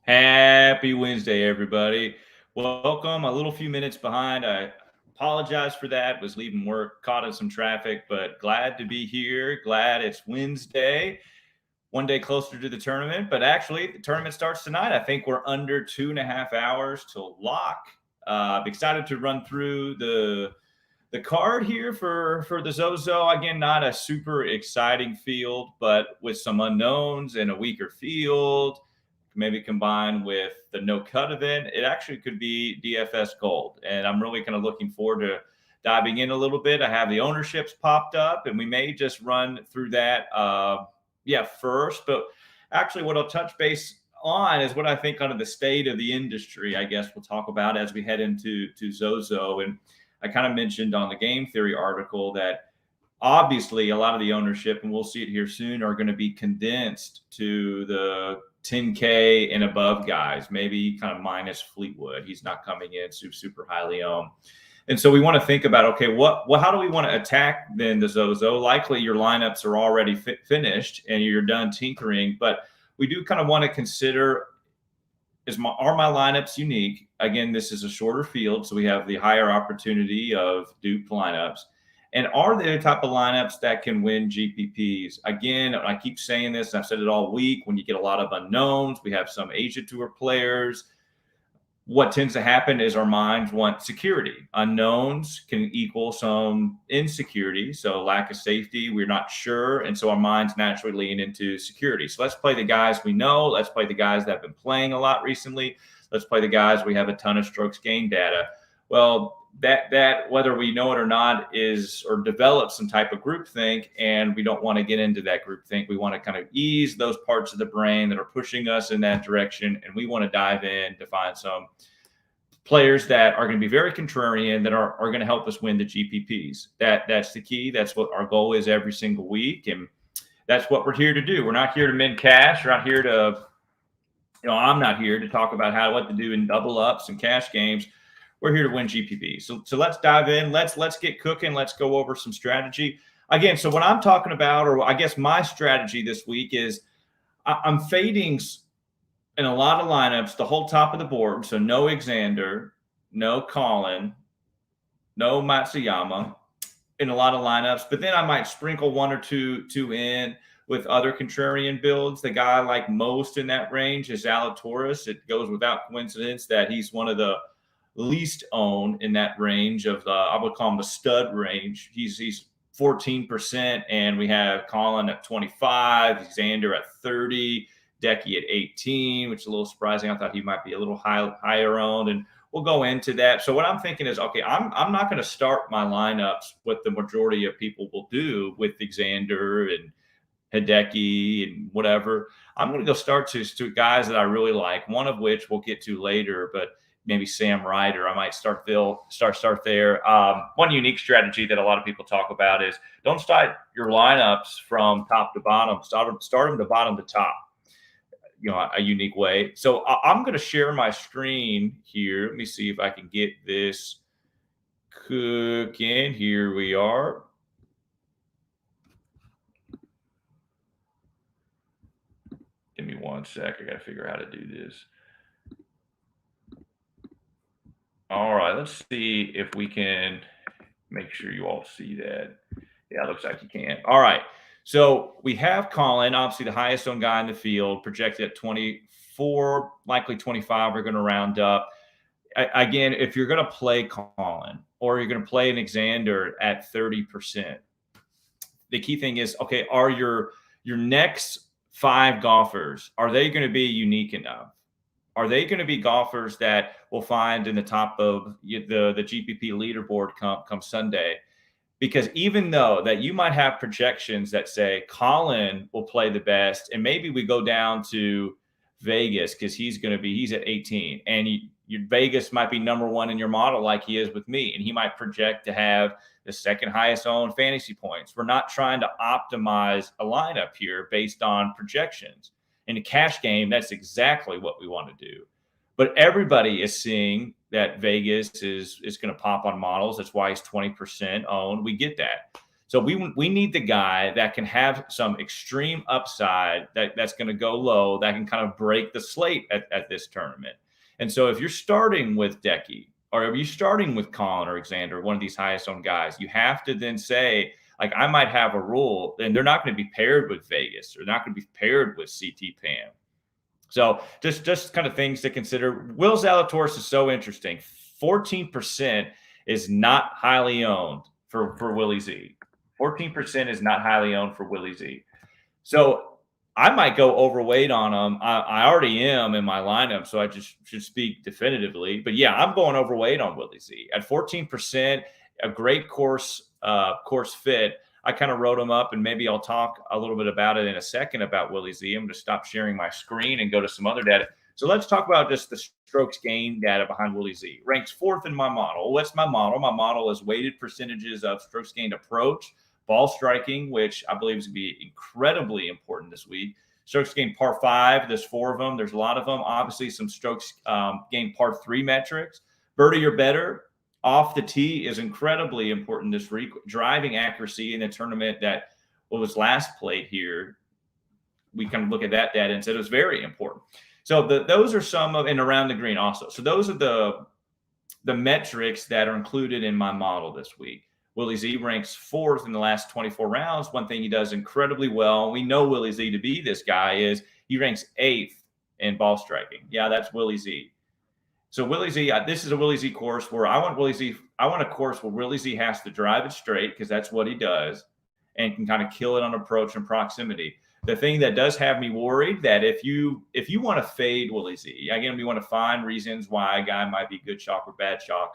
Happy Wednesday, everybody. Welcome. A little few minutes behind. I apologize for that. Was leaving work, caught in some traffic, but glad to be here. Glad it's Wednesday. One day closer to the tournament, but actually the tournament starts tonight. I think we're under 2.5 hours till lock. Excited to run through the card here for the Zozo. Again, not a super exciting field, but with some unknowns and a weaker field, maybe combined with the no cut event, it actually could be DFS gold. And I'm really kind of looking forward to diving in a little bit. I have the ownerships popped up, and we may just run through that. First, but actually, what I'll touch base on is what I think kind of the state of the industry. I guess we'll talk about as we head into Zozo. And I kind of mentioned on the game theory article that obviously a lot of the ownership, and we'll see it here soon, are going to be condensed to the 10K and above guys, maybe kind of minus Fleetwood. He's not coming in super highly owned. And so we want to think about, okay, how do we want to attack then the Zozo? Likely your lineups are already finished and you're done tinkering, but we do kind of want to consider, are my lineups unique? Again, this is a shorter field, so we have the higher opportunity of duped lineups. And are they the type of lineups that can win GPPs? Again, I keep saying this, and I've said it all week, when you get a lot of unknowns, we have some Asia Tour players. What tends to happen is our minds want security. Unknowns can equal some insecurity, so lack of safety, we're not sure, and so our minds naturally lean into security. So let's play the guys we know. Let's play the guys that have been playing a lot recently. Let's play the guys we have a ton of strokes gained data. Well, that whether we know it or not is or develop some type of groupthink, and we don't want to get into that groupthink. We want to kind of ease those parts of the brain that are pushing us in that direction, and we want to dive in to find some players that are going to be very contrarian, that are going to help us win the GPPs. That's the key. That's what our goal is every single week, and that's what we're here to do. We're not here to min cash. We're not here to, I'm not here to talk about what to do in double ups and cash games. We're here to win GPP. So let's dive in. Let's get cooking. Let's go over some strategy. Again, so what I'm talking about, or I guess my strategy this week is I'm fading in a lot of lineups the whole top of the board. So no Xander, no Colin, no Matsuyama in a lot of lineups. But then I might sprinkle one or two in with other contrarian builds. The guy I like most in that range is Zalatoris. It goes without coincidence that he's one of the least owned in that range of I would call him the stud range. He's 14%, and we have Colin at 25, Xander at 30, Decky at 18, which is a little surprising. I thought he might be a little higher owned, and we'll go into that. So what I'm thinking is, okay, I'm not going to start my lineups what the majority of people will do with Xander and Hideki and whatever. I'm going to go start to guys that I really like, one of which we'll get to later, but maybe Sam Ryder. I might start there. One unique strategy that a lot of people talk about is don't start your lineups from top to bottom. Start them to bottom to top. A unique way. So I'm going to share my screen here. Let me see if I can get this cooking. Here we are. Give me one sec. I got to figure out how to do this. All right, let's see if we can make sure you all see that. Yeah, it looks like you can. All right, so we have Colin, obviously the highest owned guy in the field, projected at 24, likely 25. We're going to round up. Again, if you're going to play Colin or you're going to play an Xander at 30%, the key thing is, okay, are your next 5 golfers, are they going to be unique enough? Are they going to be golfers that we'll find in the top of the GPP leaderboard come Sunday? Because even though that you might have projections that say Colin will play the best, and maybe we go down to Vegas because he's at 18, and your Vegas might be number 1 in your model like he is with me, and he might project to have the second highest owned fantasy points. We're not trying to optimize a lineup here based on projections. In a cash game, that's exactly what we want to do. But everybody is seeing that Vegas is going to pop on models. That's why he's 20% owned. We get that. So we need the guy that can have some extreme upside that's going to go low, that can kind of break the slate at this tournament. And so if you're starting with Decky, or if you're starting with Colin or Xander, one of these highest owned guys, you have to then say, like, I might have a rule, and they're not going to be paired with Vegas. They're not going to be paired with CT Pan. So just kind of things to consider. Will Zalatoris is so interesting. 14% is not highly owned for Willie Z. 14% is not highly owned for Willie Z. So I might go overweight on him. I already am in my lineup, so I just should speak definitively. But yeah, I'm going overweight on Willie Z at 14%. A great course fit. I kind of wrote him up, and maybe I'll talk a little bit about it in a second about Willie Z. I'm going to stop sharing my screen and go to some other data. So let's talk about just the strokes gained data behind Willie Z. Ranks 4th in my model. What's my model? My model is weighted percentages of strokes gained approach, ball striking, which I believe is going to be incredibly important this week. Strokes gained par 5. There's 4 of them. There's a lot of them. Obviously, some strokes gained par 3 metrics. Birdie or better off the tee is incredibly important this week. Driving accuracy in the tournament that was last played here, we kind of look at that data and said it was very important. So those are some of, and around the green also. So those are the metrics that are included in my model this week. Willie Z ranks 4th in the last 24 rounds. One thing he does incredibly well, we know Willie Z to be this guy, is he ranks 8th in ball striking. Yeah, that's Willie Z. So Willie Z, this is a Willie Z course where I want a course where Willie Z has to drive it straight, because that's what he does, and can kind of kill it on approach and proximity. The thing that does have me worried, that if you want to fade Willie Z, again, we want to find reasons why a guy might be good chalk or bad chalk.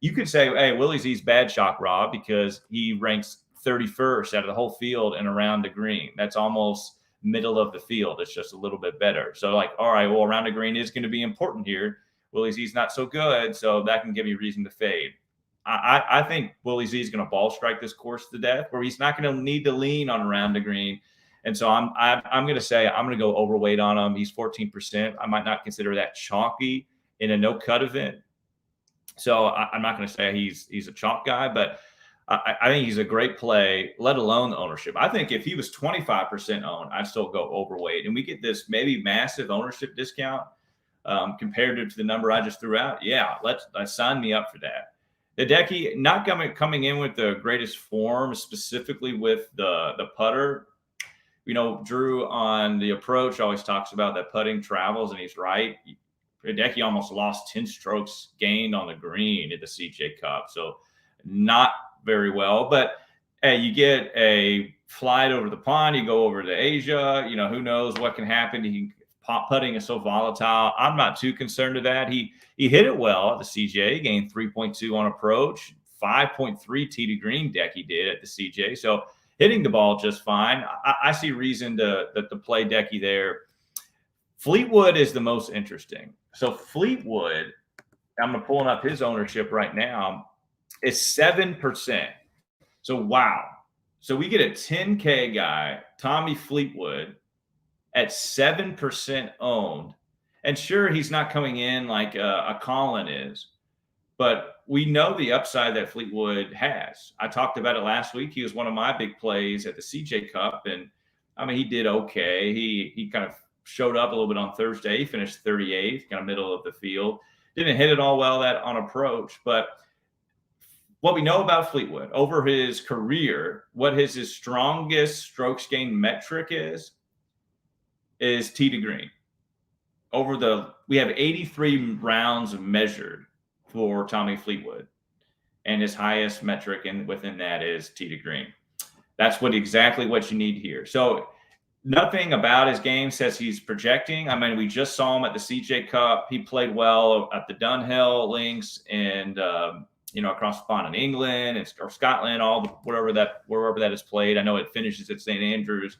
You could say, hey, Willie Z's bad chalk, Rob, because he ranks 31st out of the whole field and around the green. That's almost middle of the field. It's just a little bit better. So like, all right, well, around the green is going to be important here. Willie Z's not so good, so that can give me reason to fade. I think Willie Z is going to ball strike this course to death, where he's not going to need to lean on around the green. And so I'm going to say I'm going to go overweight on him. He's 14%. I might not consider that chalky in a no-cut event. So I'm not going to say he's a chalk guy, but I think he's a great play, let alone the ownership. I think if he was 25% owned, I'd still go overweight. And we get this maybe massive ownership discount compared to the number I just threw out. Yeah, let's sign me up for that. Hideki not coming in with the greatest form, specifically with the putter. You know, Drew on the approach always talks about that putting travels, and he's right. Hideki almost lost 10 strokes gained on the green at the CJ Cup. So not very well. But hey, you get a flight over the pond, you go over to Asia, you know, who knows what can happen. Putting is so volatile. I'm not too concerned with that. He hit it well at the CJ, gained 3.2 on approach, 5.3 tee to green Decky did at the CJ. So hitting the ball just fine. I see reason to play Decky there. Fleetwood is the most interesting. So Fleetwood, I'm pulling up his ownership right now, is 7%. So wow. So we get a 10K guy, Tommy Fleetwood, at 7% owned. And sure, he's not coming in like a Colin is, but we know the upside that Fleetwood has. I talked about it last week. He was one of my big plays at the CJ Cup, and I mean, he did okay. He kind of showed up a little bit on Thursday. He finished 38th, kind of middle of the field. Didn't hit it all well that on approach, but what we know about Fleetwood over his career, what his strongest strokes gained metric is tee to green. We have 83 rounds measured for Tommy Fleetwood, and his highest metric within that is tee to green. That's exactly what you need here. So nothing about his game says he's projecting. I mean, we just saw him at the CJ Cup. He played well at the Dunhill links and across the pond in England or Scotland, wherever that is played. I know it finishes at St. Andrews.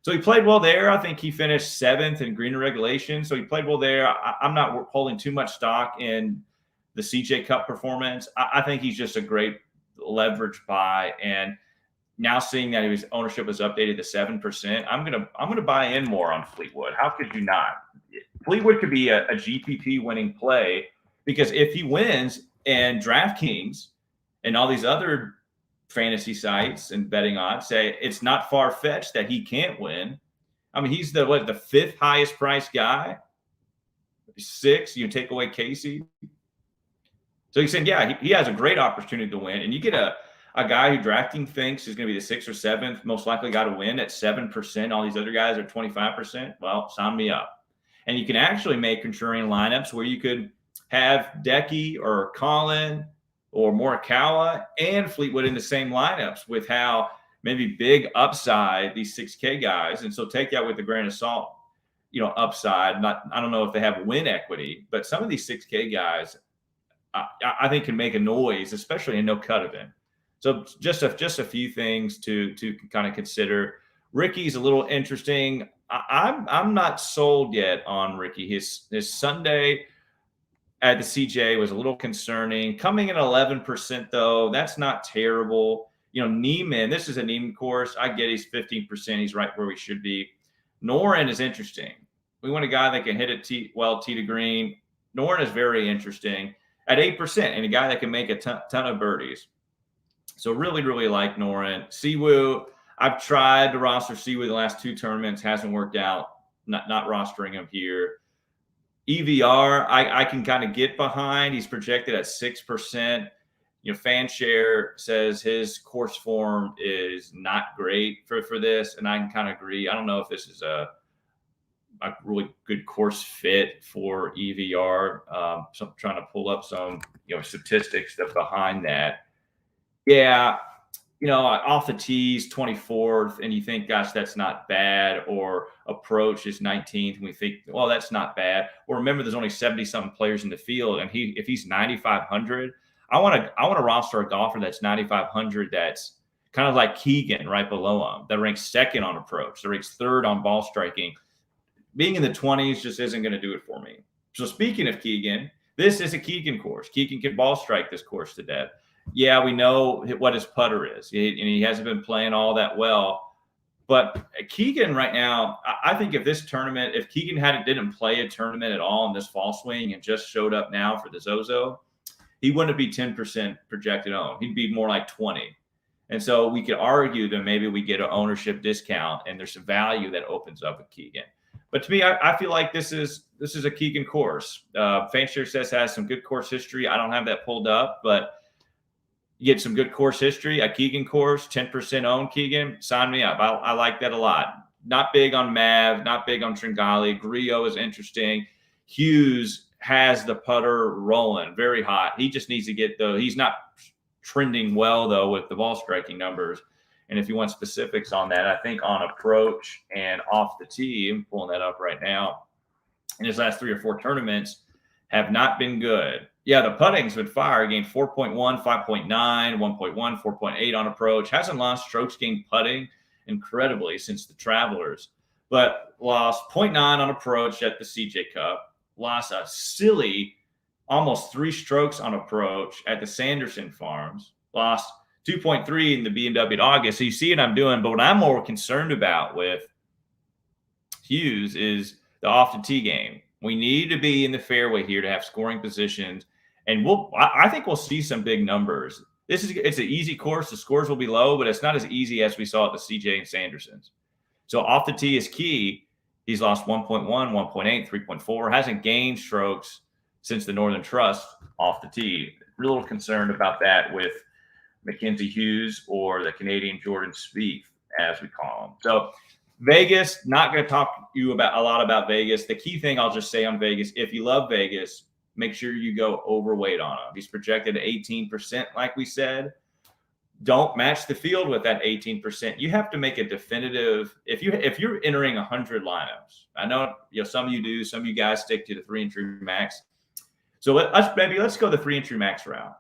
So he played well there. I think he finished 7th in green regulation. So he played well there. I'm not holding too much stock in the CJ Cup performance. I think he's just a great leverage buy. And now seeing that his ownership was updated to 7%, I'm gonna buy in more on Fleetwood. How could you not? Fleetwood could be a GPP winning play, because if he wins and DraftKings and all these other fantasy sites and betting odds say it's not far-fetched that he can't win. I mean, he's the fifth highest priced guy. 6, you take away Casey. So he said, yeah, he has a great opportunity to win. And you get a guy who drafting thinks is going to be the 6th or 7th most likely guy to win at 7%. All these other guys are 25%. Well, sign me up. And you can actually make contrarian lineups where you could have Decky or Colin or Morikawa and Fleetwood in the same lineups with how maybe big upside these 6K guys. And so take that with a grain of salt, upside. I don't know if they have win equity, but some of these 6K guys, I think can make a noise, especially in no cut event. So just a few things to kind of consider. Ricky's a little interesting. I'm not sold yet on Ricky. His Sunday at the CJ was a little concerning. Coming in 11% though, that's not terrible. Neiman, this is a Neiman course. I get he's 15%. He's right where we should be. Noren is interesting. We want a guy that can hit it tee to green. Noren is very interesting at 8% and a guy that can make a ton of birdies. So really, really like Noren. Siwoo, I've tried to roster Siwoo the last 2 tournaments. Hasn't worked out. Not rostering him here. EVR, I can kind of get behind. He's projected at 6%. Fanshare says his course form is not great for this, and I can kind of agree. I don't know if this is a really good course fit for EVR. So I'm trying to pull up some statistics that behind that. Yeah, off the tees 24th, and you think, gosh, that's not bad, or approach is 19th, and we think, well, that's not bad. Or remember, there's only 70-something players in the field, and if he's 9,500, I want to roster a golfer that's 9,500 that's kind of like Keegan right below him, that ranks 2nd on approach, that ranks 3rd on ball striking. Being in the 20s just isn't going to do it for me. So speaking of Keegan, this is a Keegan course. Keegan can ball strike this course to death. Yeah, we know what his putter is, and he hasn't been playing all that well. But Keegan right now, I think if Keegan didn't play a tournament at all in this fall swing and just showed up now for the Zozo, he wouldn't be 10% projected owned. He'd be more like 20. And so we could argue that maybe we get an ownership discount and there's some value that opens up with Keegan. But to me, I feel like this is a Keegan course. Fanshare says has some good course history. I don't have that pulled up, but you get some good course history. A Keegan course, 10% owned Keegan, sign me up. I like that a lot. Not big on Mav, not big on Tringali. Grillo is interesting. Hughes has the putter rolling, very hot. He just needs to get he's not trending well though with the ball striking numbers. And if you want specifics on that, I think on approach and off the tee, I'm pulling that up right now, in his last 3 or 4 tournaments have not been good. Yeah, the putting's been fire. Gained 4.1, 5.9, 1.1, 4.8 on approach. Hasn't lost strokes gained putting incredibly since the Travelers, but lost 0.9 on approach at the CJ Cup. Lost a silly almost 3 strokes on approach at the Sanderson Farms. Lost 2.3 in the BMW at August. So you see what I'm doing. But what I'm more concerned about with Hughes is the off the tee game. We need to be in the fairway here to have scoring positions. And I think we'll see some big numbers. It's an easy course. The scores will be low, but it's not as easy as we saw at the CJ and Sandersons. So off the tee is key. He's lost 1.1, 1.8, 3.4. Hasn't gained strokes since the Northern Trust off the tee. A little concerned about that with Mackenzie Hughes or the Canadian Jordan Spieth, as we call him. So Vegas, not going to talk to you a lot about Vegas. The key thing I'll just say on Vegas, if you love Vegas, make sure you go overweight on him. He's projected at 18%, like we said. Don't match the field with that 18%. You have to make a definitive. If you're entering 100 lineups, I know some of you do. Some of you guys stick to the 3-entry max. So let's go the 3-entry max route.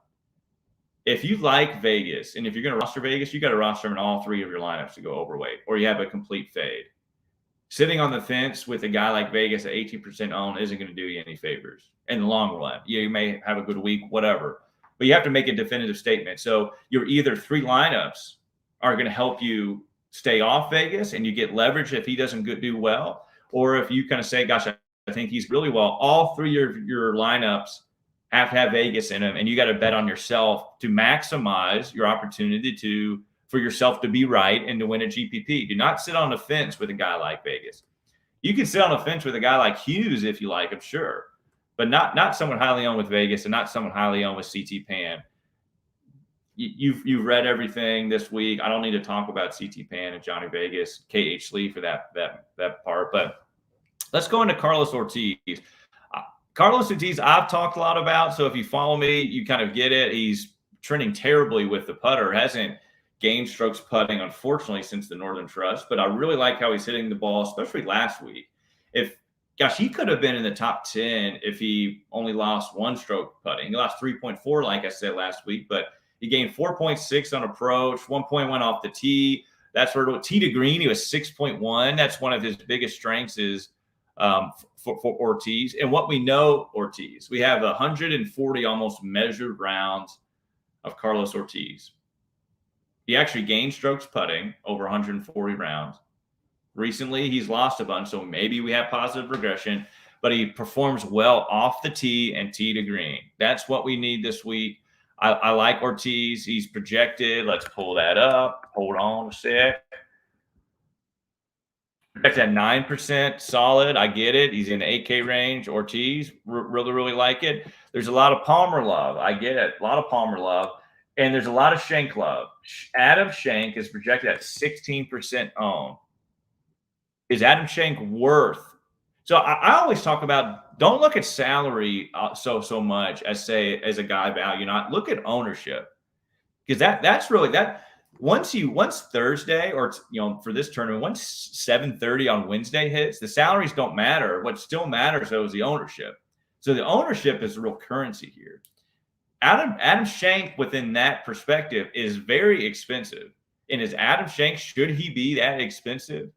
If you like Vegas, and if you're going to roster Vegas, you got to roster them in all 3 of your lineups to go overweight, or you have a complete fade. Sitting on the fence with a guy like Vegas at 18% owned isn't going to do you any favors in the long run. You may have a good week, whatever, but you have to make a definitive statement. So you're either 3 lineups are going to help you stay off Vegas and you get leverage if he doesn't do well, or if you kind of say, gosh, I think he's really well, all 3 of your lineups have to have Vegas in them, and you got to bet on yourself to maximize your opportunity for yourself to be right and to win a GPP. Do not sit on the fence with a guy like Vegas. You can sit on the fence with a guy like Hughes if you like, I'm sure, but not someone highly owned with Vegas and not someone highly owned with CT Pan. You've read everything this week. I don't need to talk about CT Pan and Johnny Vegas, KH Lee for that part. But let's go into Carlos Ortiz. Carlos Ortiz, I've talked a lot about. So if you follow me, you kind of get it. He's trending terribly with the putter. Hasn't gained strokes putting, unfortunately, since the Northern Trust. But I really like how he's hitting the ball, especially last week. He could have been in the top 10 if he only lost one stroke putting. He lost 3.4, like I said last week, but he gained 4.6 on approach, 1.1 off the tee. That's where tee to green, he was 6.1. That's one of his biggest strengths is for Ortiz. And what we know, Ortiz, we have 140 almost measured rounds of Carlos Ortiz. He actually gained strokes putting over 140 rounds. Recently, he's lost a bunch, so maybe we have positive regression, but he performs well off the tee and tee to green. That's what we need this week. I like Ortiz. He's projected. Let's pull that up. Hold on a sec. Projected at 9%, solid. I get it. He's in the 8K range. Ortiz, really, really like it. There's a lot of Palmer love. I get it. A lot of Palmer love. And there's a lot of Schenk love. Adam Schenk is projected at 16% owned. Is Adam Schenk worth? So I always talk about, don't look at salary so much as a guy value. Not look at ownership, because that's really that. Once Thursday or for this tournament, once 7:30 on Wednesday hits, the salaries don't matter. What still matters though is the ownership. So the ownership is real currency here. Adam Schenk within that perspective is very expensive. And is Adam Schenk, should he be that expensive?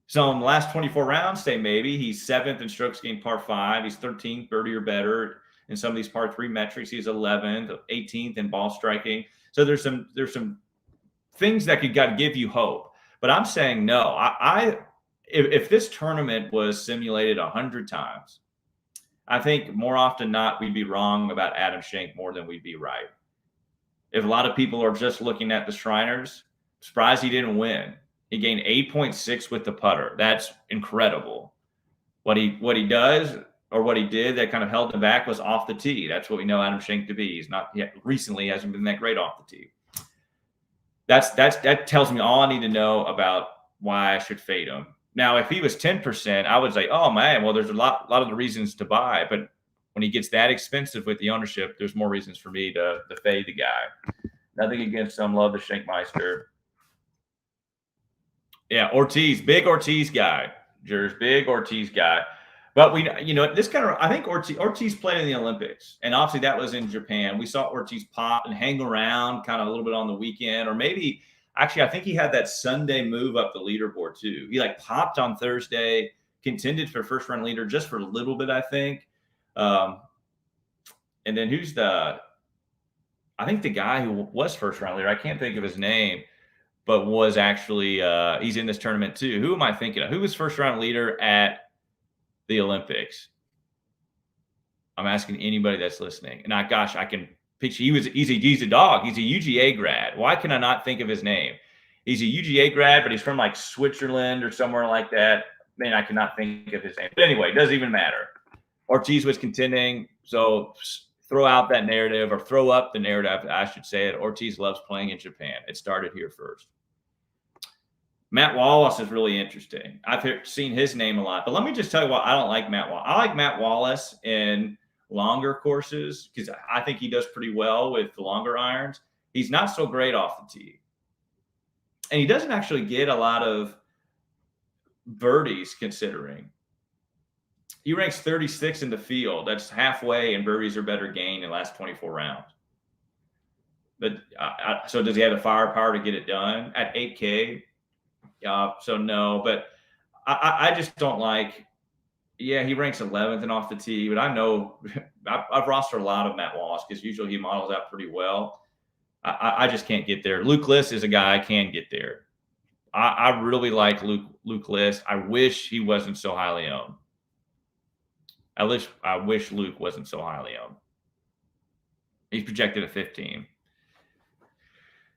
So in the last 24 rounds, say maybe he's 7th in strokes gained par 5. He's 13th, 30 or better in some of these par 3 metrics. He's 11th, 18th in ball striking. So there's some things that could give you hope. But I'm saying no. If this tournament was simulated 100 times, I think more often than not we'd be wrong about Adam Schenk more than we'd be right. If a lot of people are just looking at the Shriners, surprised he didn't win. He gained 8.6 with the putter. That's incredible. What he does or what he did that kind of held him back was off the tee. That's what we know Adam Schenk to be. He's not yet recently hasn't been that great off the tee. That tells me all I need to know about why I should fade him. Now, if he was 10%, I would say, oh man, well, there's a lot of the reasons to buy. But when he gets that expensive with the ownership, there's more reasons for me to fade the guy. Nothing against him. Love the Schenkmeister. Yeah, Ortiz, big Ortiz guy. Jerz, big Ortiz guy. But this kind of, I think Ortiz played in the Olympics, and obviously that was in Japan. We saw Ortiz pop and hang around kind of a little bit on the weekend, or maybe actually I think he had that Sunday move up the leaderboard too. He popped on Thursday, contended for first round leader just for a little bit, I think. And then I think the guy who was first round leader, I can't think of his name, but was actually he's in this tournament too. Who am I thinking of? Who was first round leader at the Olympics? I'm asking anybody that's listening. And I can picture he's a dog. He's a UGA grad. Why can I not think of his name? He's a UGA grad, but he's from Switzerland or somewhere like that. Man, I cannot think of his name. But anyway, it doesn't even matter. Ortiz was contending, so throw out that narrative, or throw up the narrative, I should say it. Ortiz loves playing in Japan. It started here first. Matt Wallace is really interesting. I've seen his name a lot. But let me just tell you why I don't like Matt Wallace. I like Matt Wallace in longer courses because I think he does pretty well with the longer irons. He's not so great off the tee. And he doesn't actually get a lot of birdies considering. He ranks 36 in the field. That's halfway, and birdies are better gained in the last 24 rounds. But so does he have the firepower to get it done at 8K? So no, but I just don't like. Yeah, he ranks 11th and off the tee, but I know I've rostered a lot of Matt Wallace because usually he models out pretty well. I just can't get there. Luke List is a guy I can get there. I really like Luke List. I wish he wasn't so highly owned. I wish Luke wasn't so highly owned. He's projected at 15.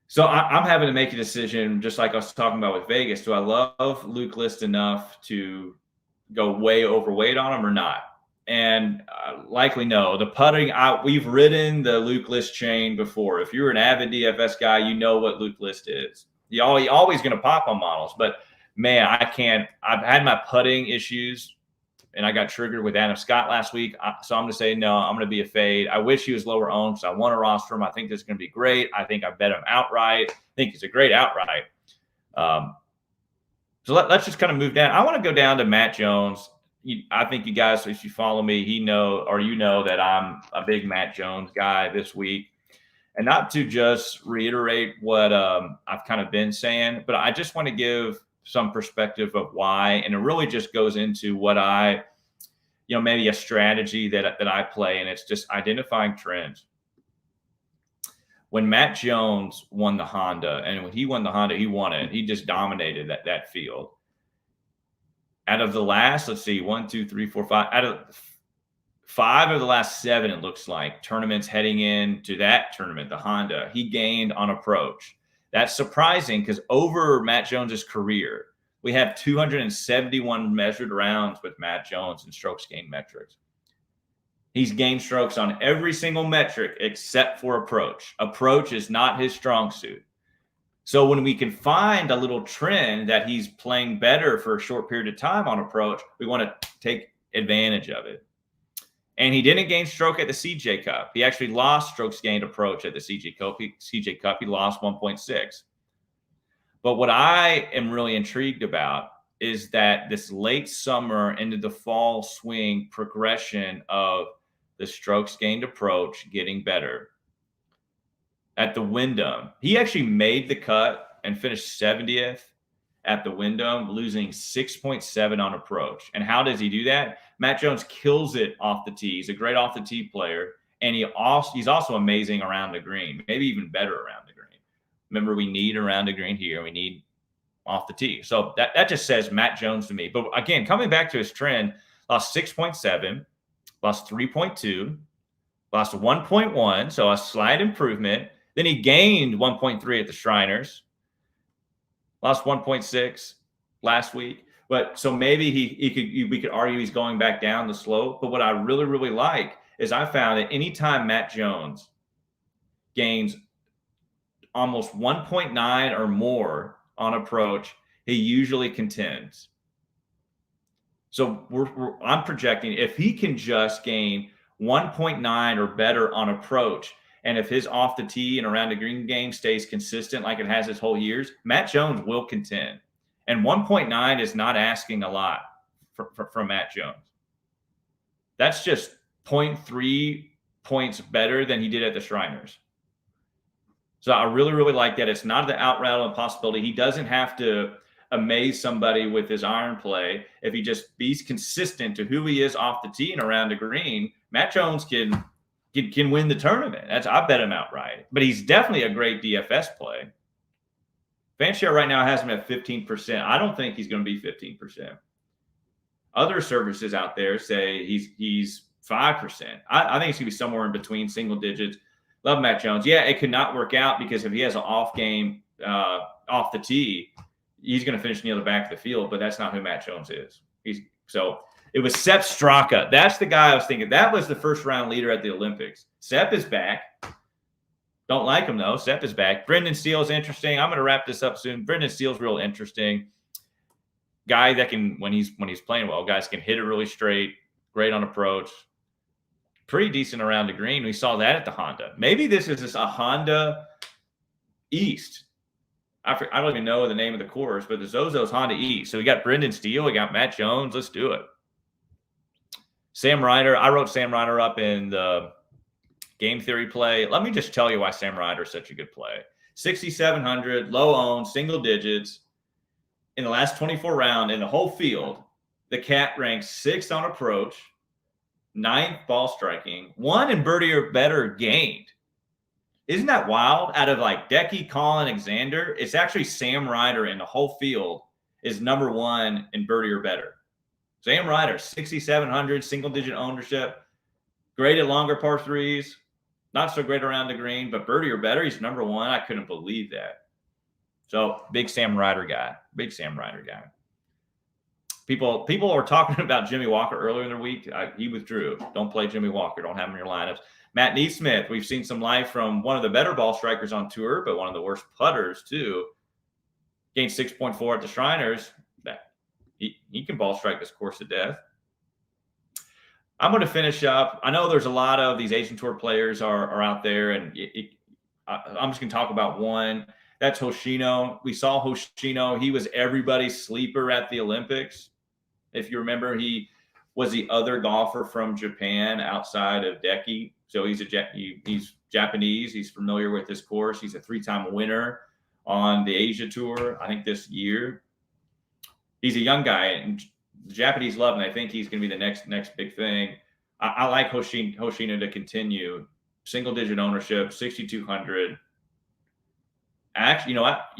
So I'm having to make a decision, just like I was talking about with Vegas. Do I love Luke List enough to go way overweight on him or not? And likely no. The putting, we've ridden the Luke List chain before. If you're an avid DFS guy, you know what Luke List is. He always going to pop on models, but man, I can't. I've had my putting issues, and I got triggered with Adam Scott last week. So I'm going to say no. I'm going to be a fade. I wish he was lower owned because I want to roster him. I think this is going to be great. I think I bet him outright. I think he's a great outright. So let's just kind of move down. I want to go down to Matt Jones. I think you guys, if you follow me, you know that I'm a big Matt Jones guy this week. And not to just reiterate what I've kind of been saying, but I just want to give some perspective of why. And it really just goes into what maybe a strategy that I play, and it's just identifying trends. When Matt Jones won the Honda, and when he won the Honda, he won it. He just dominated that field. Out of the last, let's see, 1, 2, 3, 4, 5, out of 5 of the last 7, it looks like, tournaments heading into that tournament, the Honda, he gained on approach. That's surprising because over Matt Jones's career, we have 271 measured rounds with Matt Jones in strokes gained metrics. He's gained strokes on every single metric except for approach. Approach is not his strong suit. So when we can find a little trend that he's playing better for a short period of time on approach, we want to take advantage of it. And he didn't gain stroke at the CJ Cup. He actually lost strokes gained approach at the CJ Cup. He lost 1.6. But what I am really intrigued about is that this late summer into the fall swing progression of the strokes gained approach getting better. At the Wyndham, he actually made the cut and finished 70th at the Wyndham, losing 6.7 on approach. And how does he do that? Matt Jones kills it off the tee. He's a great off the tee player, and he's also amazing around the green, maybe even better around the green. Remember, we need around the green here. We need off the tee. So that just says Matt Jones to me. But again, coming back to his trend, lost 6.7, lost 3.2, lost 1.1, so a slight improvement. Then he gained 1.3 at the Shriners, lost 1.6 last week. But so maybe we could argue he's going back down the slope. But what I really, really like is I found that anytime Matt Jones gains almost 1.9 or more on approach, he usually contends. So I'm projecting if he can just gain 1.9 or better on approach, and if his off the tee and around the green game stays consistent like it has his whole years, Matt Jones will contend. And 1.9 is not asking a lot from Matt Jones. That's just 0.3 points better than he did at the Shriners. So I really, really like that. It's not the outright possibility. He doesn't have to amaze somebody with his iron play. If he just be consistent to who he is off the tee and around the green, Matt Jones can win the tournament. I bet him outright. But he's definitely a great DFS play. Fanshare right now has him at 15%. I don't think he's going to be 15%. Other services out there say he's 5%. I think it's going to be somewhere in between single digits. Love Matt Jones. Yeah, it could not work out because if he has an off game off the tee, he's going to finish near the back of the field, but that's not who Matt Jones is. So it was Sepp Straka. That's the guy I was thinking. That was the first round leader at the Olympics. Sepp is back. Don't like him, though. Sepp is back. Brendan Steele is interesting. I'm going to wrap this up soon. Brendan Steele's real interesting. Guy that can, when he's playing well, guys can hit it really straight, great on approach, pretty decent around the green. We saw that at the Honda. Maybe this is just a Honda East. I don't even know the name of the course, but the ZoZo's Honda East. So we got Brendan Steele, we got Matt Jones. Let's do it. Sam Ryder. I wrote Sam Ryder up in the game theory play. Let me just tell you why Sam Ryder is such a good play. 6,700, low owned, single digits. In the last 24 round in the whole field, the cat ranks 6th on approach, 9th ball striking, 1 in birdie or better gained. Isn't that wild? Out of like Decky, Colin, Alexander, it's actually Sam Ryder in the whole field is number 1 in birdie or better. Sam Ryder, 6,700, single-digit ownership. Great at longer par threes. Not so great around the green, but birdie or better, he's number one. I couldn't believe that. So big Sam Ryder guy. Big Sam Ryder guy. People were talking about Jimmy Walker earlier in the week. He withdrew. Don't play Jimmy Walker. Don't have him in your lineups. Matt Neesmith, we've seen some life from one of the better ball strikers on tour, but one of the worst putters too. Gained 6.4 at the Shriners. He can ball strike this course to death. I'm going to finish up. I know there's a lot of these Asian Tour players are out there, and I'm just going to talk about one. That's Hoshino. We saw Hoshino. He was everybody's sleeper at the Olympics. If you remember, he was the other golfer from Japan outside of Deki. So he's Japanese. He's familiar with this course. He's a 3-time winner on the Asia Tour, I think this year. He's a young guy, and the Japanese love him. I think he's going to be the next big thing. I like Hoshino to continue. Single-digit ownership, 6,200. Actually, you know what?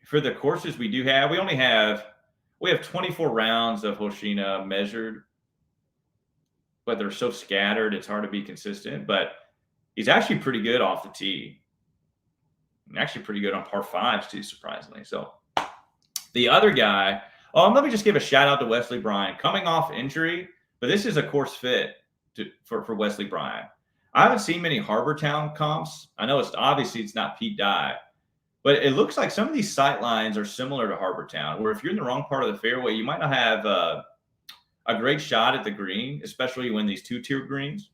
For the courses we do have, we have 24 rounds of Hoshino measured, but they're so scattered, it's hard to be consistent. But he's actually pretty good off the tee. And actually pretty good on par fives too, surprisingly. So the other guy, let me just give a shout out to Wesley Bryan, coming off injury, but this is a course fit for Wesley Bryan. I haven't seen many Harbor Town comps. I know it's not Pete Dye, but it looks like some of these sight lines are similar to Harbor Town, where if you're in the wrong part of the fairway, you might not have a great shot at the green, especially when these 2-tier greens.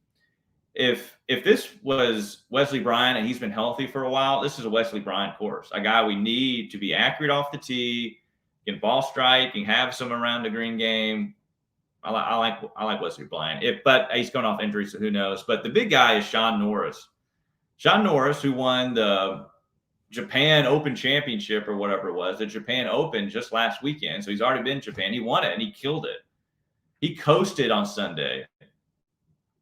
If this was Wesley Bryan and he's been healthy for a while, this is a Wesley Bryan course, a guy we need to be accurate off the tee, can ball strike, can have some around the green game. I like Wesley Bryan. But he's going off injury, so who knows? But the big guy is Sean Norris. Sean Norris, who won the Japan Open Championship or whatever it was, the Japan Open just last weekend. So he's already been in Japan. He won it and he killed it. He coasted on Sunday.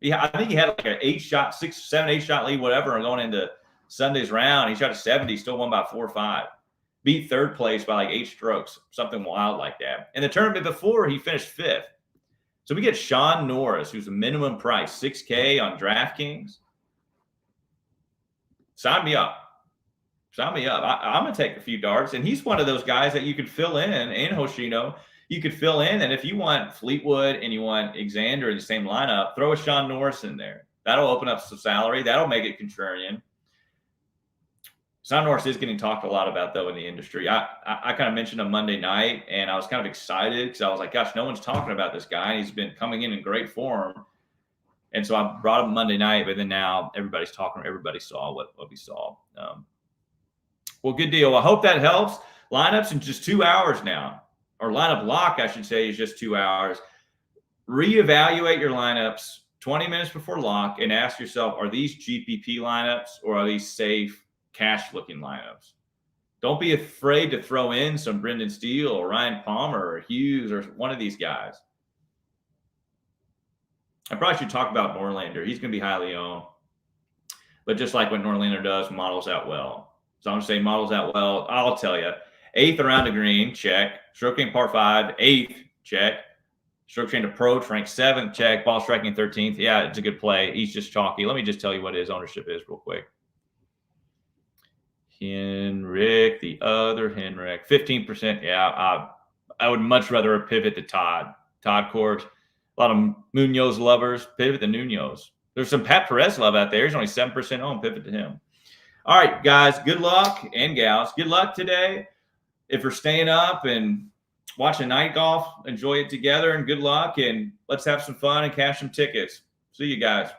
I think he had like an 8-shot lead, whatever, going into Sunday's round. He shot a 70, still won by 4 or 5. Beat third place by like 8 strokes, something wild like that. And the tournament before, he finished 5th. So we get Sean Norris, who's a minimum price, $6K on DraftKings. Sign me up. I'm going to take a few darts. And he's one of those guys that you could fill in, and Hoshino, you could fill in. And if you want Fleetwood and you want Xander in the same lineup, throw a Sean Norris in there. That'll open up some salary. That'll make it contrarian. Sean Norris is getting talked a lot about, though, in the industry. I kind of mentioned him Monday night, and I was kind of excited because I was like, gosh, no one's talking about this guy. He's been coming in great form. And so I brought him Monday night, but then now everybody's talking. Everybody saw what we saw. Well, good deal. I hope that helps. Lineups in just 2 hours now, or lineup lock, I should say, is just 2 hours. Reevaluate your lineups 20 minutes before lock and ask yourself, are these GPP lineups or are these safe cash-looking lineups? Don't be afraid to throw in some Brendan Steele or Ryan Palmer or Hughes or one of these guys. I probably should talk about Norlander. He's going to be highly owned. But just like what Norlander does, models out well. So I'm going to say models out well. I'll tell you. 8th around the green, check. Stroke gain par 5, 8th, check. Stroke gain approach, ranked 7th, check. Ball striking 13th. Yeah, it's a good play. He's just chalky. Let me just tell you what his ownership is real quick. Henrik, the other Henrik, 15%. Yeah, I would much rather pivot to Todd. Todd Court. A lot of Munoz lovers. Pivot to Munoz. There's some Pat Perez love out there. He's only 7% owned. Pivot to him. All right, guys, good luck, and gals. Good luck today. If you're staying up and watching night golf, enjoy it together, and good luck. And let's have some fun and cash some tickets. See you guys.